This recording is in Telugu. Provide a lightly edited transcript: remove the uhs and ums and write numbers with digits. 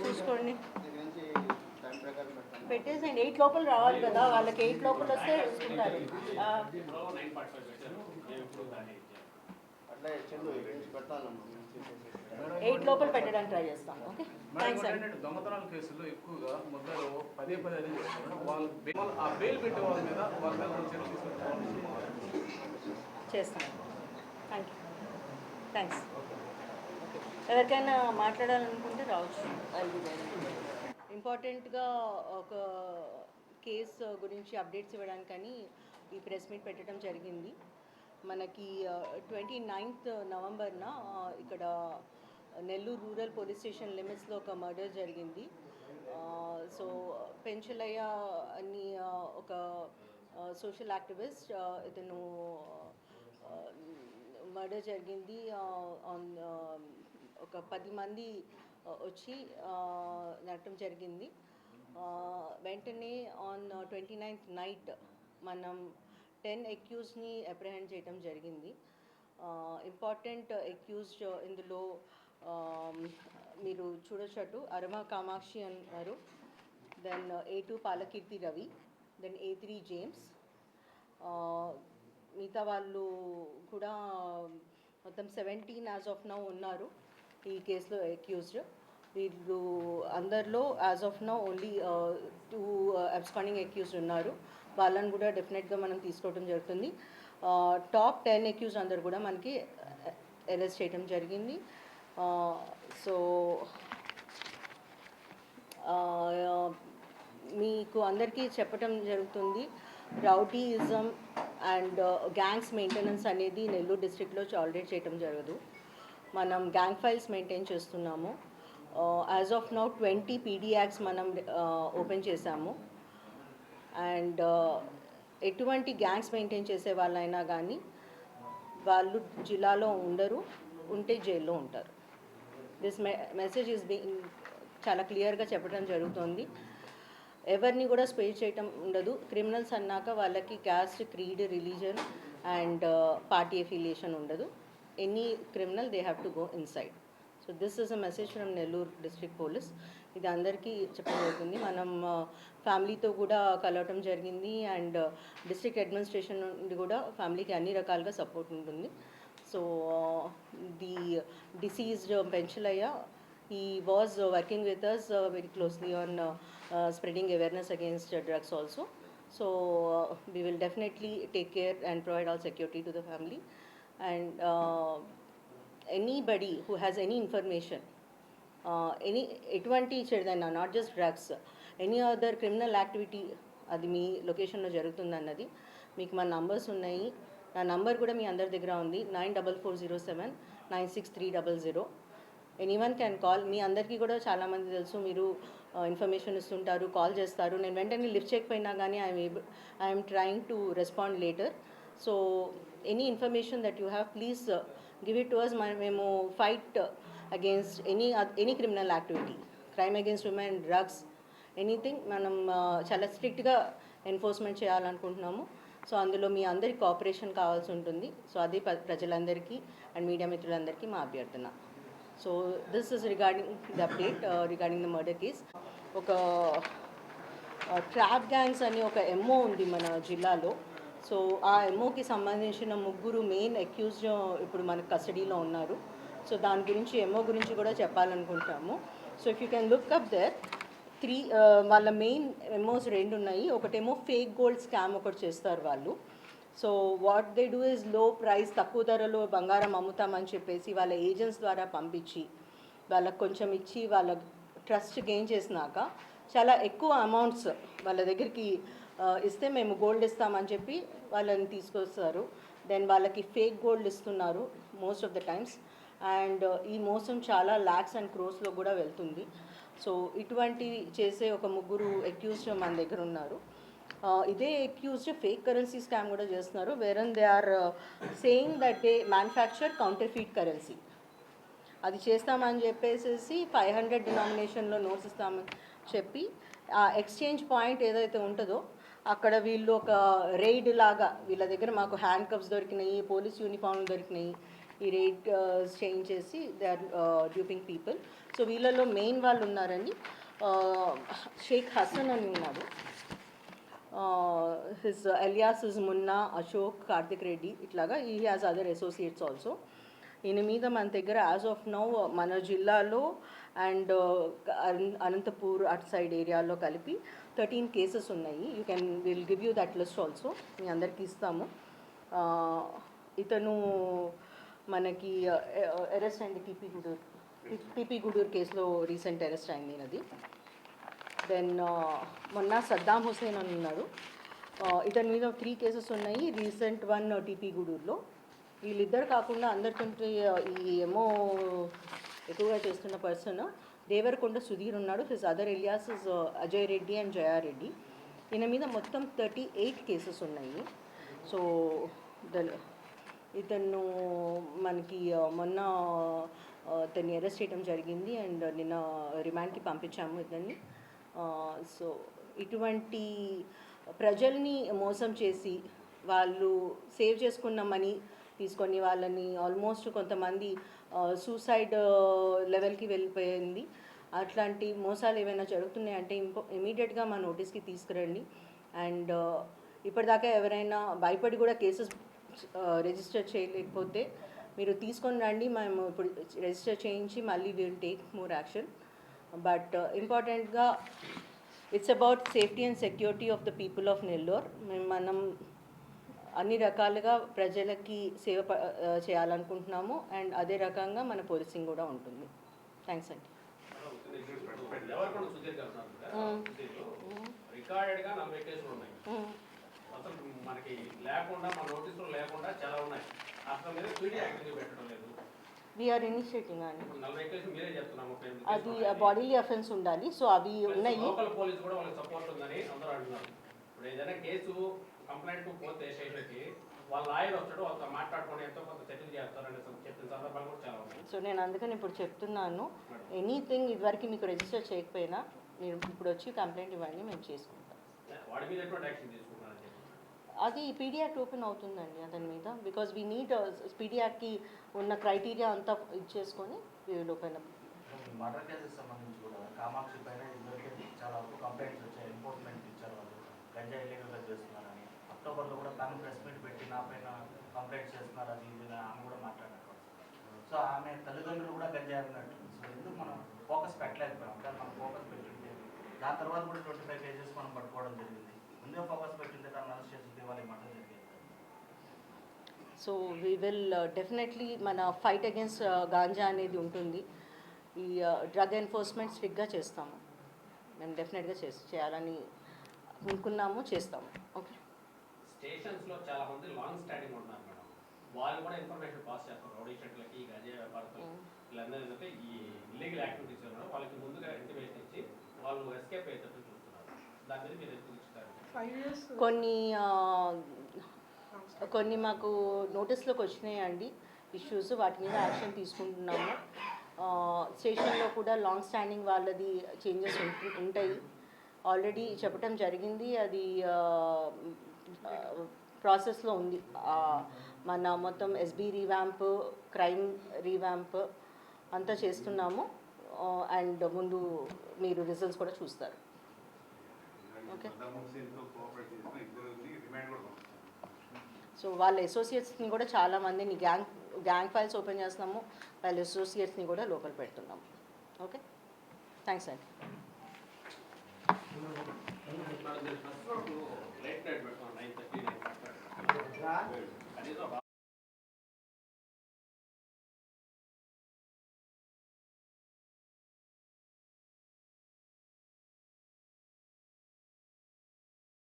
చూసుకోండి, పెట్టేసేయండి. 8 లోపల రావాలి కదా, వాళ్ళకి 8 లోపల వస్తే చూసుకుంటారు. 8 లోపల పెట్టడానికి ట్రై చేస్తాం. ఓకే, థ్యాంక్స్ అండి. దొంగతనాల కేసుల్లో ఎక్కువగా ముద్దలు పదే అదే చేస్తున్నారు. వాళ్ళు ఆ బెయిల్ పెట్టే వాళ్ళ మీద చేస్తాను. Thank you, thanks. ఎవరికైనా మాట్లాడాలనుకుంటే రావచ్చు. ఇంపార్టెంట్గా ఒక కేసు గురించి అప్డేట్స్ ఇవ్వడానికని ఈ ప్రెస్ మీట్ పెట్టడం జరిగింది. మనకి 29th నవంబర్న ఇక్కడ నెల్లూరు రూరల్ పోలీస్ స్టేషన్ లిమిట్స్లో ఒక మర్డర్ జరిగింది. సో పెంచలయ్య అని ఒక సోషల్ యాక్టివిస్ట్, ఇతను మర్డర్ జరిగింది. ఆన్ ఒక 10 మంది వచ్చి నడటం జరిగింది. వెంటనే ఆన్ 29th నైట్ మనం 10 అక్యూజ్ని అప్రిహెండ్ చేయడం జరిగింది. ఇంపార్టెంట్ అక్యూజ్డ్ ఇందులో మీరు చూడొచ్చు, అరమ కామాక్షి అన్నారు, then A2 Palakeerthi Ravi, then A3 James. మిగతా వాళ్ళు కూడా మొత్తం 17 యాజ్ ఆఫ్ నౌ ఉన్నారు ఈ కేసులో అక్యూజ్డ్. వీళ్ళు అందరిలో as of now only 2 absconding accused ఉన్నారు. వాళ్ళని కూడా డెఫినెట్గా మనం తీసుకోవడం జరుగుతుంది. టాప్ 10 అక్యూజ్ అందరు కూడా మనకి అరెస్ట్ చేయడం జరిగింది. సో మీకు అందరికీ చెప్పడం జరుగుతుంది, రౌడీయిజం అండ్ గ్యాంగ్స్ మెయింటెనెన్స్ అనేది నెల్లూరు డిస్ట్రిక్ట్లో ఆల్రెడీ చేయడం జరగదు. మనం గ్యాంగ్ ఫైల్స్ మెయింటైన్ చేస్తున్నాము. As of now 20 PD acts మనం ఓపెన్ చేశాము. అండ్ ఎటువంటి గ్యాంగ్స్ మెయింటైన్ చేసే వాళ్ళైనా కానీ వాళ్ళు జిల్లాలో ఉండరు, ఉంటే జైల్లో ఉంటారు. దిస్ మెసేజ్ ఈజ్ బీయింగ్ చాలా క్లియర్గా చెప్పడం జరుగుతుంది. ఎవరిని కూడా స్పేర్ చేయటం ఉండదు. క్రిమినల్స్ అన్నాక వాళ్ళకి caste, creed, religion and party affiliation ఉండదు. Any criminal they have to go inside. So this is a message from Nellore district police. ఇది అందరికీ చెప్పడం జరుగుతుంది. మనం ఫ్యామిలీతో కూడా కలవటం జరిగింది అండ్ డిస్ట్రిక్ట్ అడ్మినిస్ట్రేషన్ నుండి కూడా ఫ్యామిలీకి అన్ని రకాలుగా సపోర్ట్ ఉంటుంది. So the deceased Penchalaiah, he was working with us very closely on spreading awareness against drugs also. So we will definitely take care and provide all security to the family. And anybody who has any information, ఎటువంటి చెడుదైనా, not just drugs, any other criminal activity అది మీ లొకేషన్లో జరుగుతుందన్నది మీకు మా నంబర్స్ ఉన్నాయి. నా నంబర్ కూడా మీ అందరి దగ్గర ఉంది, 9440796300. Anyone can call. మీ అందరికీ కూడా చాలామంది తెలుసు, మీరు ఇన్ఫర్మేషన్ ఇస్తుంటారు, కాల్ చేస్తారు. నేను వెంటనే లిఫ్ట్ చేయకపోయినా కానీ I'm trying to respond later. So any information that you have, please give it to us. మేము fight against any criminal activity, crime against women, drugs, anything మనం చాలా స్ట్రిక్ట్గా ఎన్ఫోర్స్మెంట్ చేయాలనుకుంటున్నాము. సో అందులో మీ అందరి కోఆపరేషన్ కావాల్సి ఉంటుంది. సో అది ప్రజలందరికీ అండ్ మీడియా మిత్రులందరికీ మా అభ్యర్థన. So this is regarding the update regarding the murder case. ఒక ట్రాప్ గ్యాంగ్స్ అని ఒక ఎంఓ ఉంది మన జిల్లాలో. సో ఆ ఎంఓకి సంబంధించిన 3 మెయిన్ అక్యూజ్డ్ ఇప్పుడు మన కస్టడీలో ఉన్నారు. సో దాని గురించి ఎంఓ గురించి కూడా చెప్పాలనుకుంటాము. So if you can look up there, 3 వాళ్ళ మెయిన్ ఎంఓస్ 2 ఉన్నాయి. ఒకటేమో ఫేక్ గోల్డ్ స్కామ్ ఒకటి చేస్తారు వాళ్ళు. So what they do is low price, తక్కువ ధరలో బంగారం అమ్ముతామని చెప్పేసి వాళ్ళ ఏజెంట్స్ ద్వారా పంపించి వాళ్ళకు కొంచెం ఇచ్చి వాళ్ళ ట్రస్ట్ గెయిన్ చేసినాక చాలా ఎక్కువ అమౌంట్స్ వాళ్ళ దగ్గరికి ఇస్తే మేము గోల్డ్ ఇస్తామని చెప్పి వాళ్ళని తీసుకొస్తారు. దెన్ వాళ్ళకి ఫేక్ గోల్డ్ ఇస్తున్నారు most of the times. And ఈ మోసం చాలా ల్యాక్స్ అండ్ క్రోర్స్లో కూడా వెళ్తుంది. సో ఇటువంటి చేసే ఒక 3 అక్యూజ్డ్ మన దగ్గర ఉన్నారు. ఇదే అక్యూజ్డ్ ఫేక్ కరెన్సీ స్కామ్ కూడా చేస్తున్నారు. Wherein they are saying that they manufacture counterfeit currency. అది చేస్తామని చెప్పేసి 500 డినామినేషన్లో నోట్స్ ఇస్తామని చెప్పి ఆ ఎక్స్చేంజ్ పాయింట్ ఏదైతే ఉంటుందో అక్కడ వీళ్ళు ఒక రైడ్ లాగా, వీళ్ళ దగ్గర మాకు హ్యాండ్ కప్స్ దొరికినాయి, పోలీస్ యూనిఫామ్ దొరికినాయి, ఈ రేట్ చేయించేసి they are duping people. So వీళ్ళలో మెయిన్ వాళ్ళు ఉన్నారండి. షేక్ హసన్ అని ఉన్నాడు. His alias is Munna, Ashok, Karthik Reddy, ఇట్లాగా ఈ హ్యాస్ అదర్ అసోసియేట్స్ ఆల్సో. ఈయన మీద మన దగ్గర యాజ్ ఆఫ్ నౌ మన జిల్లాలో అండ్ అనంతపూర్ అటు సైడ్ ఏరియాలో కలిపి 13 కేసెస్ ఉన్నాయి. Will give you that list also, మీ అందరికీ ఇస్తాము. ఇతను మనకి అరెస్ట్ అయింది టీపీ గూడూరు కేసులో రీసెంట్ అరెస్ట్ అయింది అది. దెన్ మొన్న సద్దాం హుసేన్ అని ఉన్నాడు. ఇతని మీద 3 కేసెస్ ఉన్నాయి, రీసెంట్ వన్ టీపీ గూడూరులో. వీళ్ళిద్దరు కాకుండా అందరికంటే ఈ ఏమో ఎక్కువగా చేస్తున్న పర్సన్ దేవరకొండ సుధీర్ ఉన్నాడు. His other alias is Ajay Reddy and Jaya Reddy. ఈయన మీద మొత్తం 38 కేసెస్ ఉన్నాయి. సో ఇతను మనకి మొన్న ఇతన్ని అరెస్ట్ చేయడం జరిగింది అండ్ నిన్న రిమాండ్కి పంపించాము ఇతన్ని. సో ఇటువంటి ప్రజల్ని మోసం చేసి వాళ్ళు సేవ్ చేసుకున్న మనీ తీసుకొని వాళ్ళని ఆల్మోస్ట్ కొంతమంది సూసైడ్ లెవెల్కి వెళ్ళిపోయింది. అట్లాంటి మోసాలు ఏమైనా జరుగుతున్నాయంటే ఇమీడియట్గా మా నోటీస్కి తీసుకురండి. అండ్ ఇప్పటిదాకా ఎవరైనా భయపడి కూడా కేసెస్ రిజిస్టర్ చేయలేకపోతే మీరు తీసుకొని రండి, మేము ఇప్పుడు రిజిస్టర్ చేయించి మళ్ళీ will take more action. But ఇంపార్టెంట్గా it's about safety and security of the people of Nellore. మనం అన్ని రకాలుగా ప్రజలకి సేవ చేయాలనుకుంటున్నాము అండ్ అదే రకంగా మన పోలీసింగ్ కూడా ఉంటుంది. థ్యాంక్స్ అండి. రికార్డెడ్గా 40 కేసులు ఉన్నాయి, అసలు మనకి లేకుండా మన నోటీసులు లేకుండా చాలా ఉన్నాయి. అసలు మీద పీడీ యాక్టివ్ పెట్టడం లేదు. వీఆర్ ఇనిషియేటింగ్ అండి. 40 కేసులు మీరే చెప్తున్నాము, అది బాడీలీ అఫెన్స్ ఉండాలి. సో అవి ఉన్నాయి. లోకల్ పోలీసు కూడా వాళ్ళకి సపోర్ట్ ఉందని అందరూ అంటున్నారు. ఇప్పుడు ఏదైనా కేసు కంప్లైంట్ పోతే స్టేషన్కి వాళ్ళ లాయర్ వచ్చాడు, వాళ్ళతో మాట్లాడుకొని ఎంతో కొంత సెటిల్ చేస్తారని చెప్పిన సందర్భాలు కూడా చాలా ఉన్నాయి. సో నేను అందుకని ఇప్పుడు చెప్తున్నాను, ఎనీథింగ్ ఇదివరకు మీకు రిజిస్టర్ చేయకపోయినా మీరు ఇప్పుడు వచ్చి కంప్లైంట్ ఇవ్వండి, మేము చేసుకుంటాం. వాడి మీద ఎటువంటి యాక్షన్ తీసుకుంటారని చెప్పి అది పీడీ యాక్ట్ ఓపెన్ అవుతుందండి అతని మీద. బికాజ్ వీ నీడ్ పీడీ యాక్ట్కి ఉన్న క్రైటీరియా అంతా ఇచ్చేసుకొని వీళ్ళు ఓపెన్ అప్. మర్డర్ కేసుకి సంబంధించి కూడా కామాక్షి పైన ఇద్దరికి చాలా వరకు కంప్లైంట్స్ వచ్చాయి. ఎన్ఫోర్స్మెంట్ ఇచ్చారు, వాళ్ళు గంజా ఇల్లీగల్గా చేస్తున్నారని. అక్టోబర్లో కూడా తను ప్రెస్ మీట్ పెట్టి నా పైన కంప్లైంట్ చేస్తున్నారు అది ఇది ఆమె కూడా మాట్లాడినట్టు. సో ఆమె తల్లిదండ్రులు కూడా గంజా అన్నట్టు. సో ఎందుకు మనం ఫోకస్ పెట్టలేకపోయాం, కానీ మనం ఫోకస్ పెట్టింది. దాని తర్వాత కూడా 25 కేజెస్ మనం పట్టుకోవడం జరిగింది. ముందే ఫోకస్ పెట్టింది తను అరెస్ట్ చేసి ఇవాళ మర్డర్ జరిగింది. సో వీ విల్ డెఫినెట్లీ మన ఫైట్ అగేన్స్ట్ గాంజా అనేది ఉంటుంది. ఈ డ్రగ్ ఎన్ఫోర్స్మెంట్ స్ట్రిక్ట్గా చేస్తాము. మేము డెఫినెట్గా చేయాలని అనుకున్నాము, చేస్తాము. ఓకే. స్టేషన్స్లో చాలా మంది లాంగ్ స్టాండింగ్ ఉన్నారు మేడం, వాళ్ళు కూడా ఇన్ఫర్మేషన్ పాస్ చేస్తారు రౌడీ షెట్లకి, గంజా వ్యాపారస్తులు, వీళ్ళందరూ ఏంటంటే ఈ ఇల్లీగల్ యాక్టివిటీస్ ఉన్నారు వాళ్ళకి ముందుగా ఇంటిమేషన్ ఇచ్చి వాళ్ళు ఎస్కేప్ అయ్యేటట్టు చూస్తున్నారు. దాని మీద మీరు ఎందుకు ఇస్తారు? కొన్ని మాకు నోటీస్లోకి వచ్చినాయండి ఇష్యూస్, వాటి మీద యాక్షన్ తీసుకుంటున్నాము. స్టేషన్లో కూడా లాంగ్ స్టాండింగ్ వాళ్ళది చేంజెస్ ఉంటాయి, ఆల్రెడీ చెప్పడం జరిగింది. అది ప్రాసెస్లో ఉంది. మన మొత్తం ఎస్బీ రీవ్యాంప్, క్రైమ్ రీవ్యాంప్ అంతా చేస్తున్నాము. అండ్ ముందు మీరు రిజల్ట్స్ కూడా చూస్తారు. ఓకే. సో వాళ్ళ అసోసియేట్స్ని కూడా చాలామందిని గ్యాంగ్ ఫైల్స్ ఓపెన్ చేస్తున్నాము, వాళ్ళ అసోసియేట్స్ని కూడా లోపల పెడుతున్నాము. ఓకే, థ్యాంక్స్ అండి. లేట్ నైట్ పెట్టుకోండి 9:30